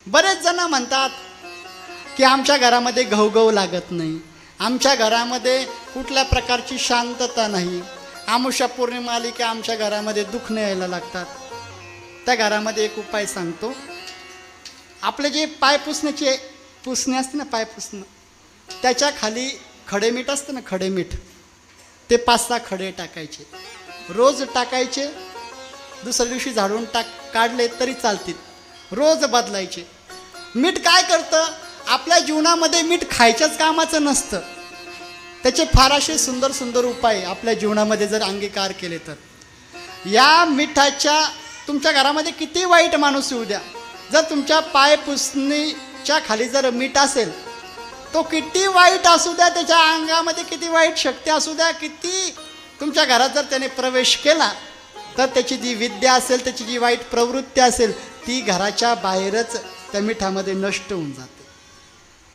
बरेच जण म्हणतात की आमच्या घरामध्ये घवघव लागत नाही, आमच्या घरामध्ये कुठल्या प्रकारची शांतता नाही, आमुषा पौर्णिमा आली की आमच्या घरामध्ये दुःख यायला लागतात. त्या घरामध्ये एक उपाय सांगतो. आपले जे पाय पुसणे असते ना, पाय पुसणं, त्याच्या खाली खडे मीठ असतं ना, खडे मीठ, ते 5-6 खडे टाकायचे, रोज टाकायचे. दुसऱ्या दिवशी झाडून काढले तरी चालतील, रोज बदलायचे. मीठ काय करतं? आपल्या जीवनामध्ये मीठ खायच्याच कामाचं नसतं. त्याचे फार असे सुंदर सुंदर उपाय आपल्या जीवनामध्ये जर अंगीकार केले तर. या मिठाच्या, तुमच्या घरामध्ये किती वाईट माणूस येऊ द्या, जर तुमच्या पाय पुसणीच्या खाली जर मीठ असेल, तो किती वाईट असू द्या, त्याच्या अंगामध्ये किती वाईट शक्ती असू द्या, किती तुमच्या घरात जर त्याने प्रवेश केला तर त्याची जी विद्या असेल, त्याची जी वाईट प्रवृत्ती असेल, ती घराच्या बाहेरच त्या मिठामध्ये नष्ट होऊन जाते.